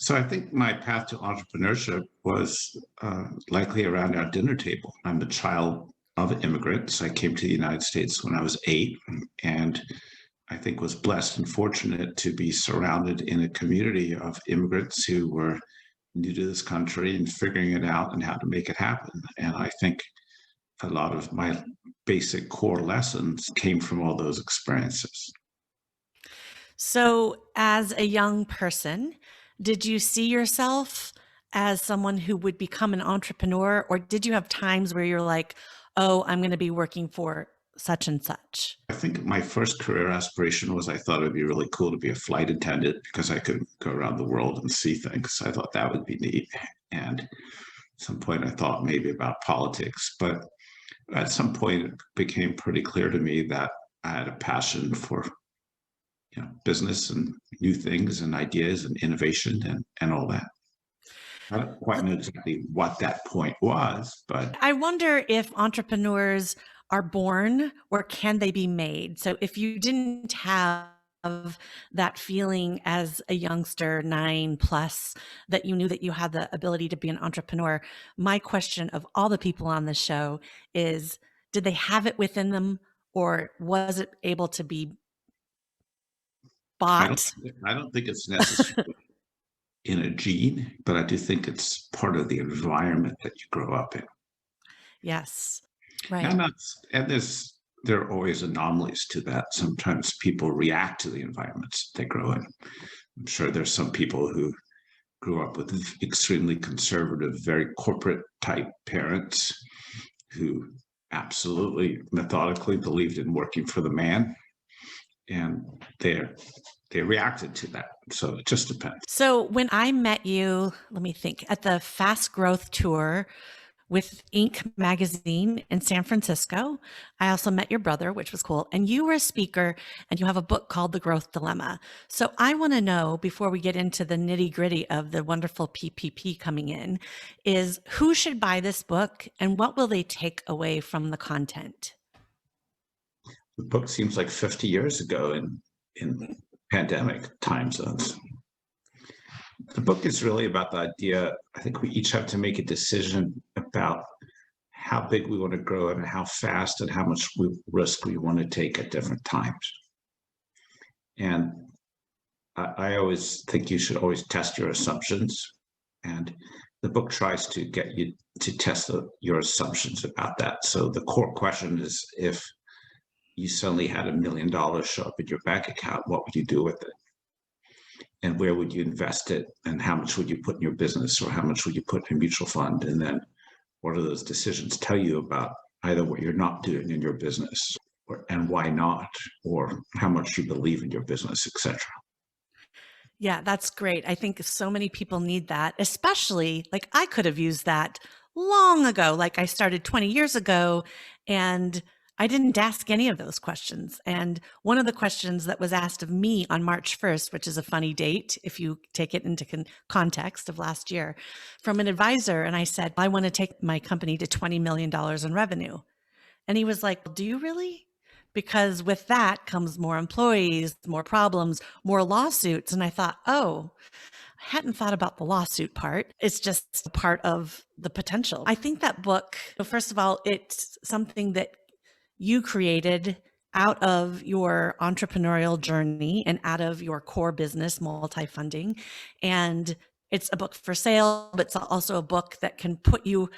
So I think my path to entrepreneurship was likely around our dinner table. I'm a child of immigrants. I came to the United States when I was 8, and I think was blessed and fortunate to be surrounded in a community of immigrants who were new to this country and figuring it out and how to make it happen. And I think a lot of my basic core lessons came from all those experiences. So, as a young person, did you see yourself as someone who would become an entrepreneur, or did you have times where you're like, oh, I'm going to be working for such and such? I think my first career aspiration was I thought it'd be really cool to be a flight attendant because I could go around the world and see things. I thought that would be neat. And at some point, I thought maybe about politics. But at some point, it became pretty clear to me that I had a passion for business and new things and ideas and innovation and all that. I don't quite know exactly what that point was, but I wonder if entrepreneurs are born or can they be made? So if you didn't have that feeling as a youngster, 9 plus, that you knew that you had the ability to be an entrepreneur, my question of all the people on the show is, did they have it within them or was it able to be I don't bought? I don't think it's necessarily in a gene, but I do think it's part of the environment that you grow up in. Yes. Right. And that's and there are always anomalies to that. Sometimes people react to the environments they grow in. I'm sure there's some people who grew up with extremely conservative, very corporate type parents who absolutely methodically believed in working for the man, and they reacted to that. So it just depends. So when I met you, let me think, at the Fast Growth Tour with Inc. magazine in San Francisco. I also met your brother, which was cool. And you were a speaker and you have a book called The Growth Dilemma. So I want to know, before we get into the nitty gritty of the wonderful PPP coming in, is who should buy this book and what will they take away from the content? The book seems like 50 years ago in pandemic time zones. The book is really about the idea. I think we each have to make a decision about how big we want to grow and how fast and how much risk we want to take at different times. And I always think you should always test your assumptions. And the book tries to get you to test your assumptions about that. So the core question is, if you suddenly had $1 million show up in your bank account, what would you do with it? And where would you invest it? And how much would you put in your business, or how much would you put in a mutual fund? And then what do those decisions tell you about either what you're not doing in your business, and why not, or how much you believe in your business, etc. Yeah, that's great. I think so many people need that, especially like I could have used that long ago. Like I started 20 years ago and I didn't ask any of those questions. And one of the questions that was asked of me on March 1st, which is a funny date if you take it into context of last year, from an advisor. And I said, I want to take my company to $20 million in revenue. And he was like, do you really? Because with that comes more employees, more problems, more lawsuits. And I thought, oh, I hadn't thought about the lawsuit part. It's just a part of the potential. I think that book, first of all, it's something that you created out of your entrepreneurial journey and out of your core business, MultiFunding. And it's a book for sale, but it's also a book that can put you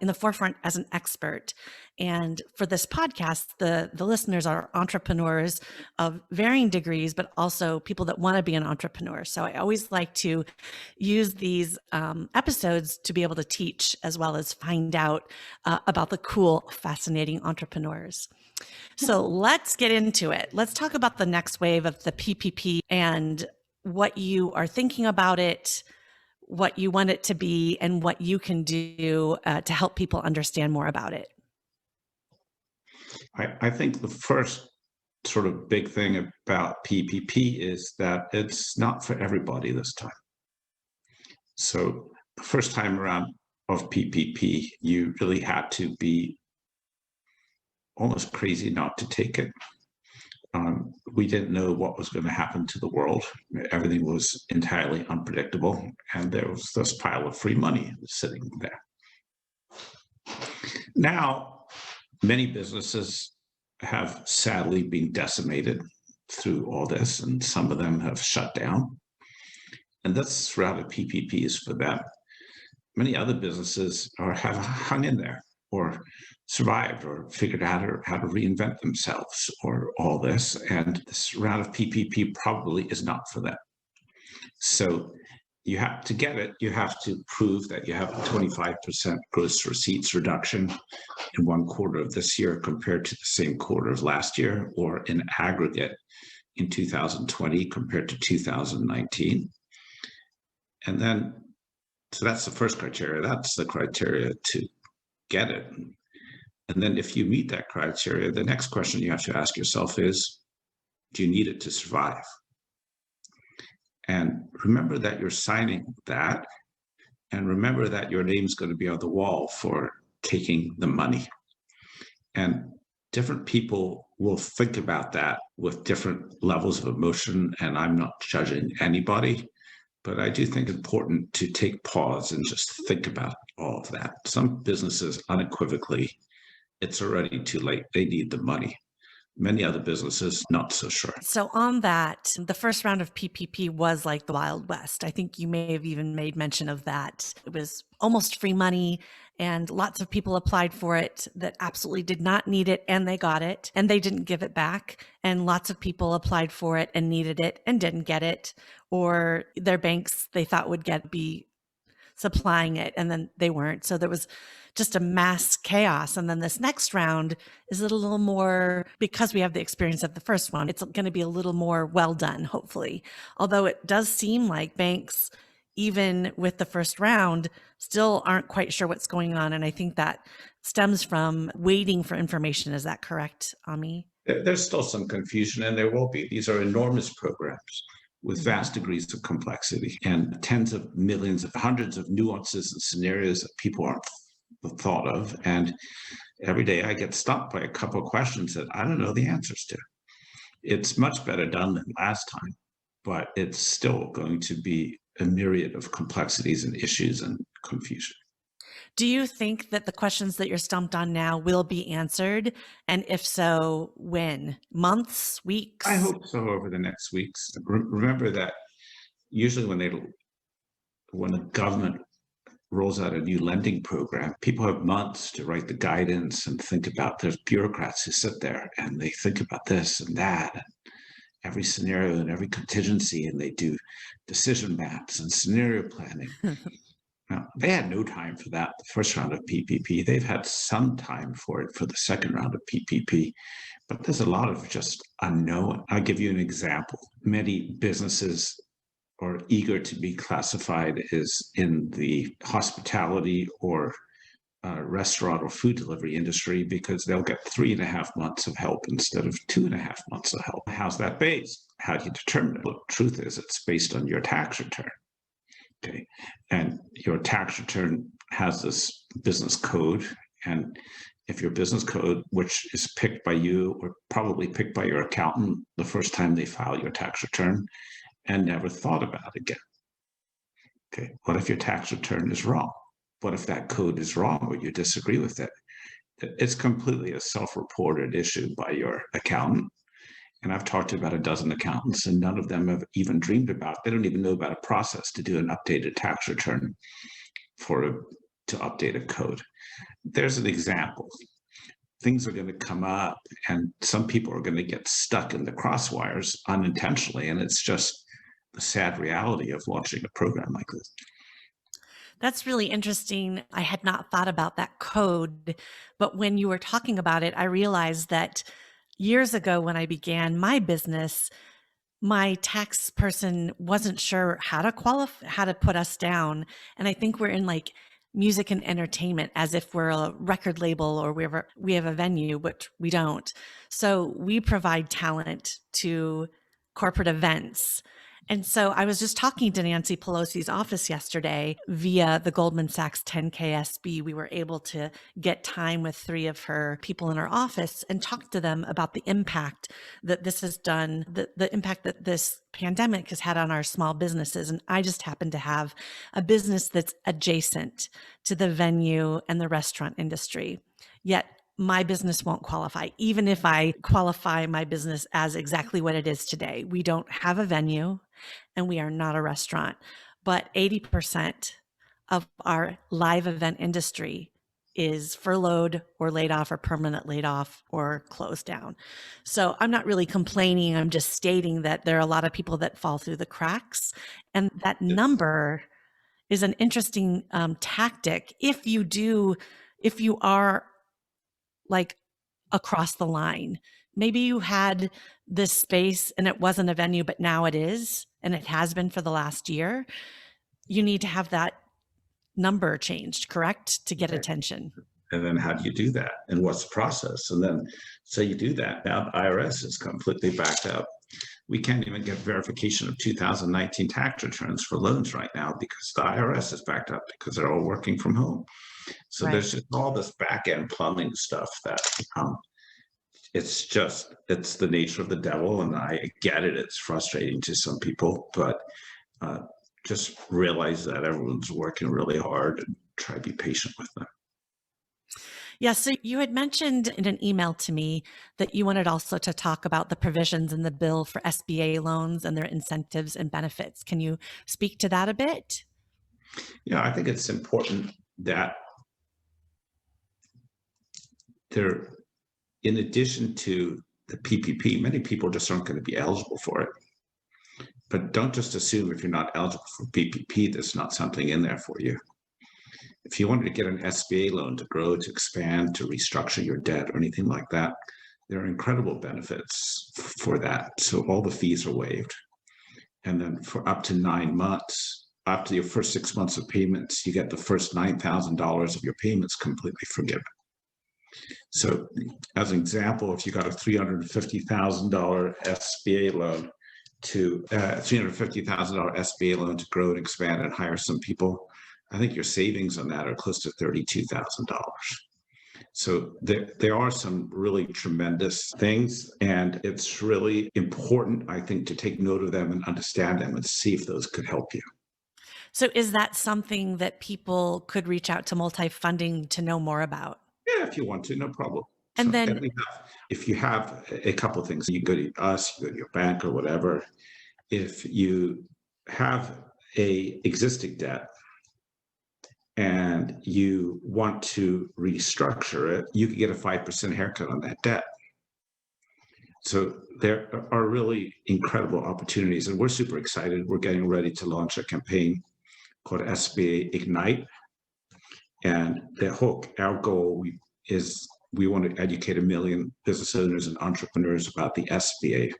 in the forefront as an expert. And for this podcast, the listeners are entrepreneurs of varying degrees, but also people that want to be an entrepreneur. So I always like to use these episodes to be able to teach as well as find out about the cool, fascinating entrepreneurs. So let's get into it. Let's talk about the next wave of the PPP and what you are thinking about it, what you want it to be, and what you can do to help people understand more about it. I think the first sort of big thing about PPP is that it's not for everybody this time. So the first time around of PPP, you really had to be almost crazy not to take it. We didn't know what was going to happen to the world. Everything was entirely unpredictable, and there was this pile of free money sitting there. Now, many businesses have sadly been decimated through all this, and some of them have shut down. And this round of PPP is for them. Many other businesses have hung in there or survived or figured out how to reinvent themselves or all this. And this round of PPP probably is not for them. So you have to get it, you have to prove that you have a 25% gross receipts reduction in one quarter of this year compared to the same quarter of last year, or in aggregate in 2020 compared to 2019. And then, so that's the first criteria. That's the criteria to get it. And then if you meet that criteria, the next question you have to ask yourself is, do you need it to survive? And remember that you're signing that, and remember that your name's going to be on the wall for taking the money. And different people will think about that with different levels of emotion, and I'm not judging anybody, but I do think it's important to take pause and just think about all of that. Some businesses unequivocally, it's already too late. They need the money. Many other businesses, not so sure. So on that, the first round of PPP was like the Wild West. I think you may have even made mention of that. It was almost free money, and lots of people applied for it that absolutely did not need it, and they got it, and they didn't give it back. And lots of people applied for it and needed it and didn't get it, or their banks they thought would be supplying it, and then they weren't. So there was just a mass chaos. And then this next round is a little more, because we have the experience of the first one, it's going to be a little more well done, hopefully. Although it does seem like banks, even with the first round, still aren't quite sure what's going on. And I think that stems from waiting for information. Is that correct, Ami? There's still some confusion, and there will be. These are enormous programs with vast degrees of complexity and tens of millions of hundreds of nuances and scenarios that people aren't thought of. And every day I get stumped by a couple of questions that I don't know the answers to. It's much better done than last time, but it's still going to be a myriad of complexities and issues and confusion. Do you think that the questions that you're stumped on now will be answered? And if so, when? Months, weeks? I hope so, over the next weeks. Remember that usually when a government rolls out a new lending program, people have months to write the guidance and think about. There's bureaucrats who sit there and they think about this and that, and every scenario and every contingency, and they do decision maps and scenario planning. Now, they had no time for that the first round of PPP. They've had some time for it for the second round of PPP, but there's a lot of just unknown. I'll give you an example. Many businesses are eager to be classified as in the hospitality or restaurant or food delivery industry because they'll get 3.5 months of help instead of 2.5 months of help. How's that based? How do you determine it? Well, the truth is it's based on your tax return. Okay, and your tax return has this business code, and if your business code, which is picked by you or probably picked by your accountant the first time they file your tax return and never thought about it again. Okay, what if your tax return is wrong? What if that code is wrong or you disagree with it? It's completely a self-reported issue by your accountant. And I've talked to about a dozen accountants, and none of them have even dreamed about, they don't even know about a process to do an updated tax return to update a code. There's an example. Things are going to come up, and some people are going to get stuck in the crosswires unintentionally, and it's just the sad reality of launching a program like this. That's really interesting. I had not thought about that code, but when you were talking about it, I realized that years ago when I began my business, my tax person wasn't sure how to put us down. And I think we're in like music and entertainment as if we're a record label or we have a venue, but we don't. So we provide talent to corporate events. And so I was just talking to Nancy Pelosi's office yesterday via the Goldman Sachs 10K SB. We were able to get time with 3 of her people in her office and talk to them about the impact that this has done, the impact that this pandemic has had on our small businesses. And I just happen to have a business that's adjacent to the venue and the restaurant industry. Yet my business won't qualify, even if I qualify my business as exactly what it is today. We don't have a venue and we are not a restaurant, but 80% of our live event industry is furloughed or laid off or permanent laid off or closed down. So I'm not really complaining. I'm just stating that there are a lot of people that fall through the cracks. And that number is an interesting tactic if you are like across the line. Maybe you had this space and it wasn't a venue, but now it is, and it has been for the last year. You need to have that number changed, correct? To get attention. And then how do you do that? And what's the process? And then, so you do that. Now the IRS is completely backed up. We can't even get verification of 2019 tax returns for loans right now because the IRS is backed up because they're all working from home. So Right. there's just all this back end plumbing stuff that it's the nature of the devil. And I get it. It's frustrating to some people, but just realize that everyone's working really hard and try to be patient with them. Yeah, so you had mentioned in an email to me that you wanted also to talk about the provisions in the bill for SBA loans and their incentives and benefits. Can you speak to that a bit? Yeah, I think it's important that there, in addition to the PPP, many people just aren't going to be eligible for it. But don't just assume if you're not eligible for PPP, there's not something in there for you. If you wanted to get an SBA loan to grow, to expand, to restructure your debt or anything like that, there are incredible benefits for that. So all the fees are waived. And then for up to 9 months, after your first 6 months of payments, you get the first $9,000 of your payments completely forgiven. So as an example, if you got a $350,000 SBA loan to $350,000 SBA loan to grow and expand and hire some people, I think your savings on that are close to $32,000. So there are some really tremendous things, and it's really important, I think, to take note of them and understand them and see if those could help you. So is that something that people could reach out to MultiFunding to know more about? Yeah, if you want to, no problem. And So then, if you have a couple of things, you go to us, you go to your bank or whatever. If you have a existing debt and you want to restructure it, you can get a 5% haircut on that debt. So there are really incredible opportunities, and we're super excited. We're getting ready to launch a campaign called SBA Ignite. And our goal is we want to educate 1 million business owners and entrepreneurs about the SBA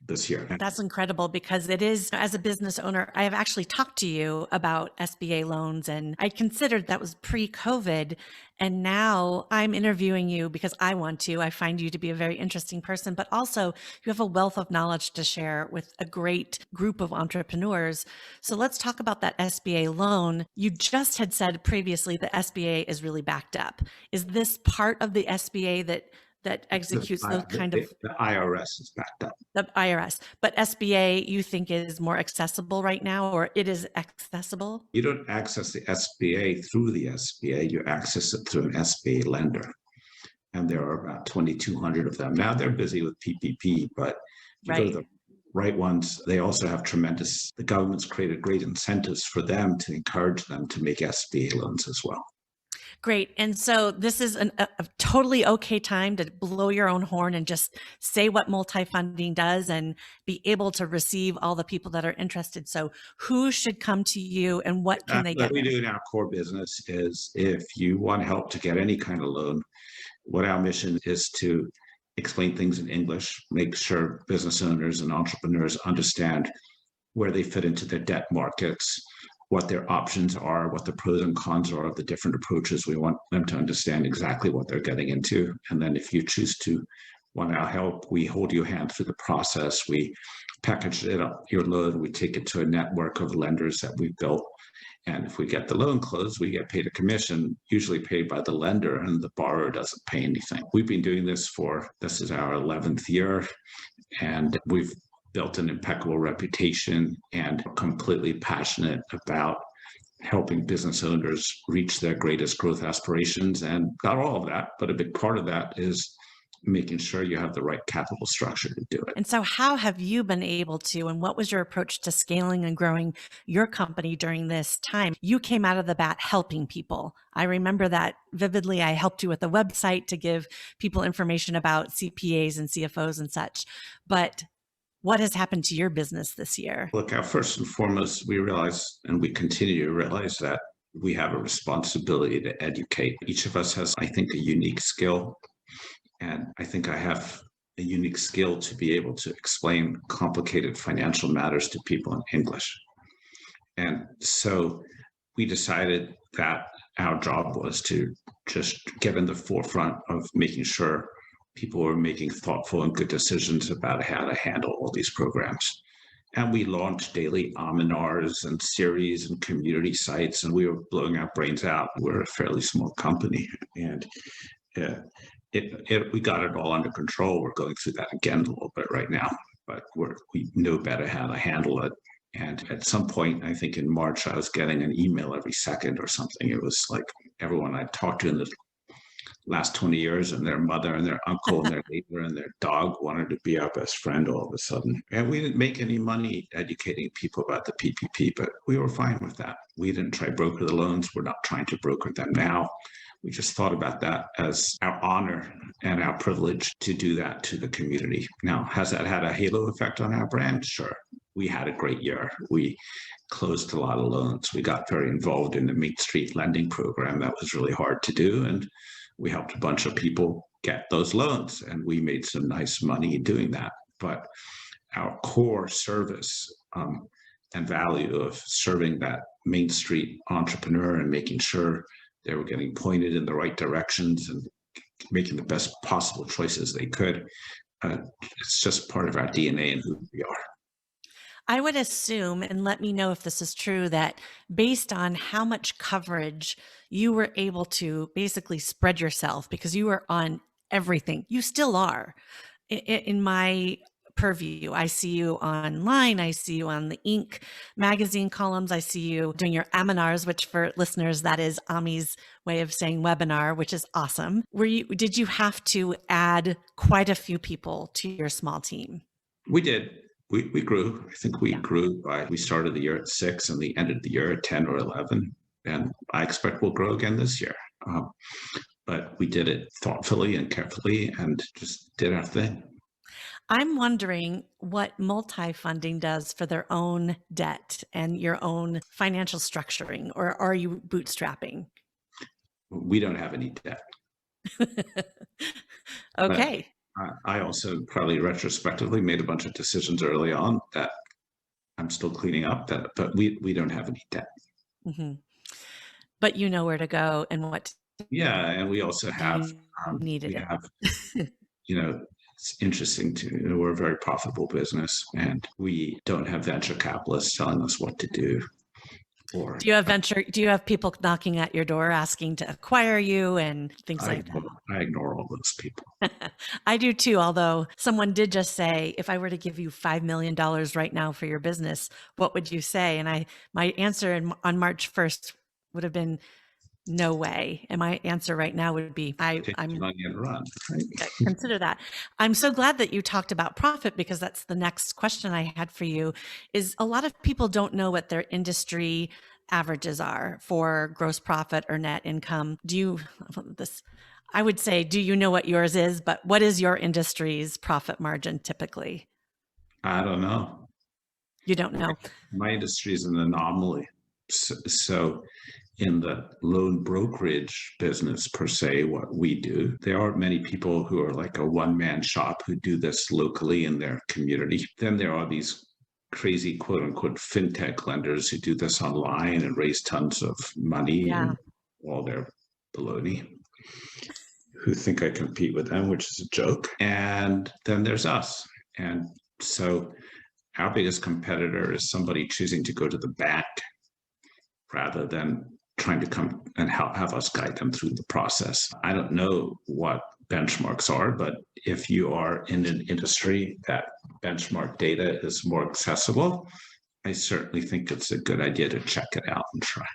this year. that's incredible because it is, as a business owner, I have actually talked to you about SBA loans, and I considered that was pre-COVID. And now I'm interviewing you because I want to. I find you to be a very interesting person, but also you have a wealth of knowledge to share with a great group of entrepreneurs. So let's talk about that SBA loan. You just had said previously the SBA is really backed up. Is this part of the SBA that executes those kind of? The IRS is backed up. The IRS, but SBA you think is more accessible right now, or it is accessible? You don't access the SBA through the SBA, you access it through an SBA lender. And there are about 2,200 of them. Now they're busy with PPP, but if you go to the right ones, they also have the government's created great incentives for them to encourage them to make SBA loans as well. Great. And so this is a totally okay time to blow your own horn and just say what MultiFunding does and be able to receive all the people that are interested. So who should come to you and what can they get? What we do in our core business is if you want help to get any kind of loan, what our mission is to explain things in English, make sure business owners and entrepreneurs understand where they fit into their debt markets, what their options are, what the pros and cons are of the different approaches. We want them to understand exactly what they're getting into. And then if you choose to want our help, we hold your hand through the process. We package it up, your loan, we take it to a network of lenders that we've built. And if we get the loan closed, we get paid a commission, usually paid by the lender, and the borrower doesn't pay anything. We've been doing this this is our 11th year, and we've built an impeccable reputation and completely passionate about helping business owners reach their greatest growth aspirations. And not all of that, but a big part of that is making sure you have the right capital structure to do it. And so how have you been able to, and what was your approach to scaling and growing your company during this time? You came out of the bat helping people. I remember that vividly. I helped you with a website to give people information about CPAs and CFOs and such. But what has happened to your business this year? Look, first and foremost, we realize, and we continue to realize, that we have a responsibility to educate. Each of us has, I think, a unique skill. And I think I have a unique skill to be able to explain complicated financial matters to people in English. And so we decided that our job was to just get in the forefront of making sure people were making thoughtful and good decisions about how to handle all these programs. And we launched daily seminars and series and community sites, and we were blowing our brains out. We're a fairly small company, and we got it all under control. We're going through that again a little bit right now, but we know better how to handle it. And at some point, I think in March, I was getting an email every second or something. It was like everyone I talked to in the last 20 years, and their mother and their uncle and their neighbor and their dog wanted to be our best friend all of a sudden. And we didn't make any money educating people about the PPP, but we were fine with that. We didn't try to broker the loans. We're not trying to broker them now. We just thought about that as our honor and our privilege to do that to the community. Now, has that had a halo effect on our brand? Sure. We had a great year. We closed a lot of loans. We got very involved in the Main Street lending program. That was really hard to do. And we helped a bunch of people get those loans, and we made some nice money doing that. But our core service and value of serving that Main Street entrepreneur and making sure they were getting pointed in the right directions and making the best possible choices they could, it's just part of our DNA and who we are. I would assume, and let me know if this is true, that based on how much coverage you were able to basically spread yourself, because you were on everything, you still are. In my purview, I see you online, I see you on the Inc. magazine columns, I see you doing your seminars, which for listeners, that is Ami's way of saying webinar, which is awesome. Did you have to add quite a few people to your small team? We did. We grew. I think we grew we started the year at 6 and we ended the year at 10 or 11. And I expect we'll grow again this year. But we did it thoughtfully and carefully and just did our thing. I'm wondering what MultiFunding does for their own debt and your own financial structuring, or are you bootstrapping? We don't have any debt. Okay. I also probably retrospectively made a bunch of decisions early on that I'm still cleaning up, but we don't have any debt. Mm-hmm. But you know where to go and what. Yeah, and we also have it's interesting to we're a very profitable business, and we don't have venture capitalists telling us what to do. Or do you have people knocking at your door asking to acquire you and things like that? I ignore all those people. I do too, although someone did just say, if I were to give you $5 million right now for your business, what would you say? And my answer on March 1st would have been, no way. And my answer right now would be, I'm money and run. Right? Consider that. I'm so glad that you talked about profit, because that's the next question I had for you. Is a lot of people don't know what their industry averages are for gross profit or net income. I would say, do you know what yours is? But what is your industry's profit margin typically? I don't know. You don't know. My industry is an anomaly. So in the loan brokerage business per se, what we do, there aren't many people who are like a one-man shop who do this locally in their community. Then there are these crazy quote unquote fintech lenders who do this online and raise tons of money and all their baloney, who think I compete with them, which is a joke. And then there's us. And so our biggest competitor is somebody choosing to go to the bank rather than trying to come and have us guide them through the process. I don't know what benchmarks are, but if you are in an industry that benchmark data is more accessible, I certainly think it's a good idea to check it out and try.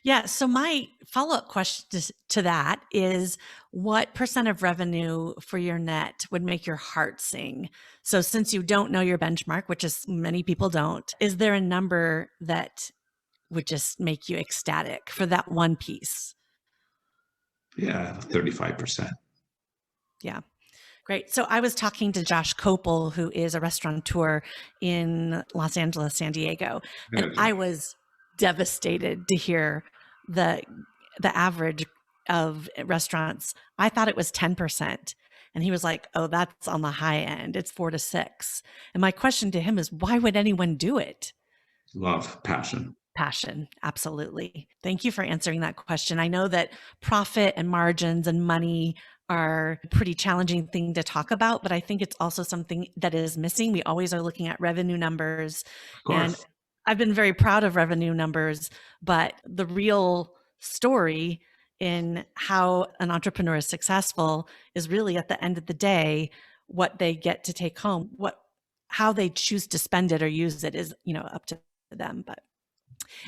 Yeah. So my follow-up question to that is, what percent of revenue for your net would make your heart sing? So since you don't know your benchmark, which is many people don't, is there a number that would just make you ecstatic for that one piece? Yeah, 35%. Yeah. Great. So I was talking to Josh Kopel, who is a restaurateur in Los Angeles, San Diego, and I was devastated to hear the average of restaurants. I thought it was 10%. And he was like, "Oh, that's on the high end. It's 4 to 6." And my question to him is, why would anyone do it? Love, passion. Passion. Absolutely. Thank you for answering that question. I know that profit and margins and money are a pretty challenging thing to talk about, but I think it's also something that is missing. We always are looking at revenue numbers, Of course. and I've been very proud of revenue numbers, but the real story in how an entrepreneur is successful is really, at the end of the day, what they get to take home. How they choose to spend it or use it is, up to them.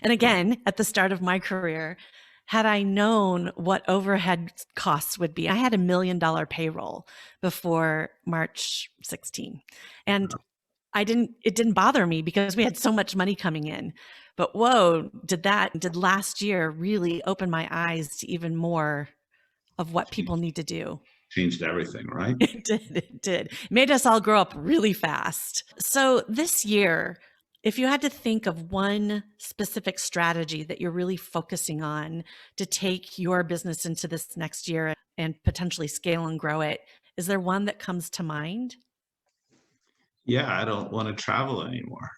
And again, at the start of my career, had I known what overhead costs would be, I had $1 million payroll before March 16. And it didn't bother me because we had so much money coming in. But whoa, did last year really open my eyes to even more of what people need to do. Changed everything, right? It did. It did. It made us all grow up really fast. So this year, if you had to think of one specific strategy that you're really focusing on to take your business into this next year and potentially scale and grow it, is there one that comes to mind? Yeah, I don't want to travel anymore.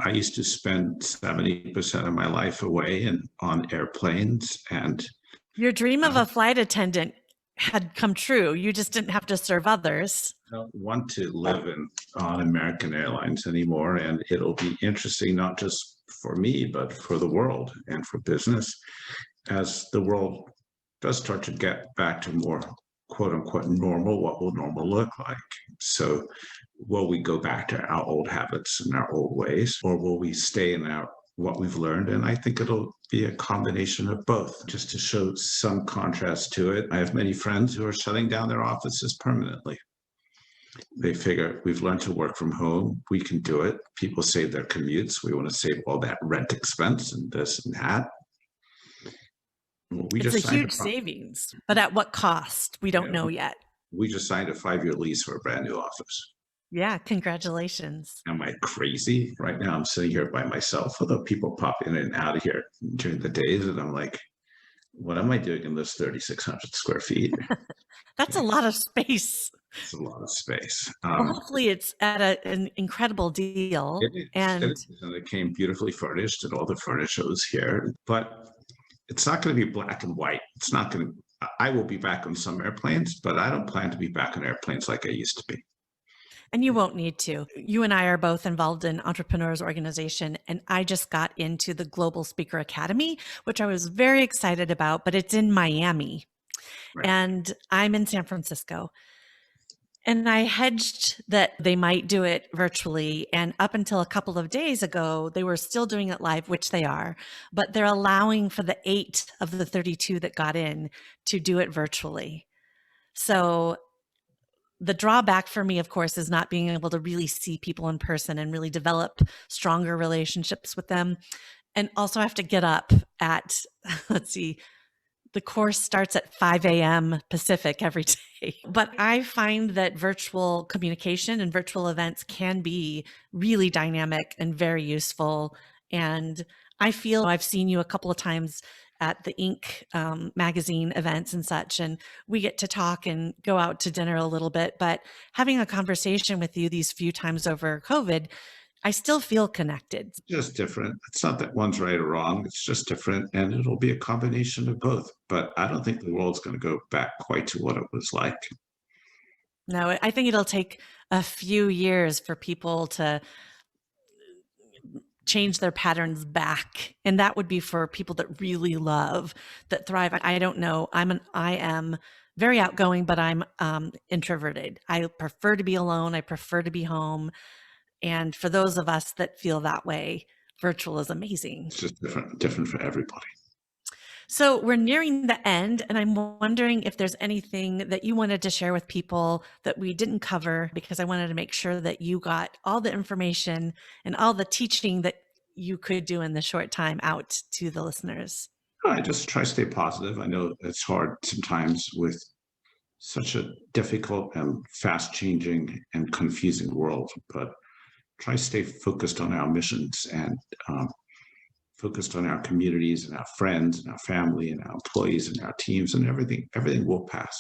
I used to spend 70% of my life away and on airplanes, and Your dream of a flight attendant had come true. You just didn't have to serve others. I don't want to live on American Airlines anymore. And it'll be interesting, not just for me, but for the world and for business, as the world does start to get back to more quote unquote normal. What will normal look like? So will we go back to our old habits and our old ways, or will we stay in what we've learned? And I think it'll be a combination of both. Just to show some contrast to it, I have many friends who are shutting down their offices permanently. They figure, we've learned to work from home, we can do it. People save their commutes. We want to save all that rent expense and this and that. It's a huge savings, but at what cost? We don't know yet. We just signed a 5-year lease for a brand new office. Yeah, congratulations. Am I crazy? Right now I'm sitting here by myself, although people pop in and out of here during the days, and I'm like, what am I doing in this 3,600 square feet? That's a lot of space. It's a lot of space. Well, hopefully it's at an incredible deal. And it came beautifully furnished, and all the furniture was here, but it's not going to be black and white. It's not going to, I will be back on some airplanes, but I don't plan to be back on airplanes like I used to be. And you won't need to. You and I are both involved in Entrepreneurs Organization, and I just got into the Global Speaker Academy, which I was very excited about, but it's in Miami. Right. And I'm in San Francisco. And I hedged that they might do it virtually. And up until a couple of days ago, they were still doing it live, which they are, but they're allowing for the 8 of the 32 that got in to do it virtually. So the drawback for me, of course, is not being able to really see people in person and really develop stronger relationships with them. And also I have to get up at, let's see, the course starts at 5 a.m. Pacific every day. But I find that virtual communication and virtual events can be really dynamic and very useful. And I feel I've seen you a couple of times at the Inc. Magazine events and such, and we get to talk and go out to dinner a little bit. But having a conversation with you these few times over COVID, I still feel connected. Just different. It's not that one's right or wrong. It's just different. And it'll be a combination of both. But I don't think the world's going to go back quite to what it was like. No, I think it'll take a few years for people to change their patterns back. And that would be for people that really love, that thrive. I don't know. I am very outgoing, but I'm introverted. I prefer to be alone. I prefer to be home. And for those of us that feel that way, virtual is amazing. It's just different for everybody. So we're nearing the end, and I'm wondering if there's anything that you wanted to share with people that we didn't cover, because I wanted to make sure that you got all the information and all the teaching that you could do in the short time out to the listeners. I just try to stay positive. I know it's hard sometimes with such a difficult and fast changing and confusing world, but try to stay focused on our missions and focused on our communities and our friends and our family and our employees and our teams, and everything will pass.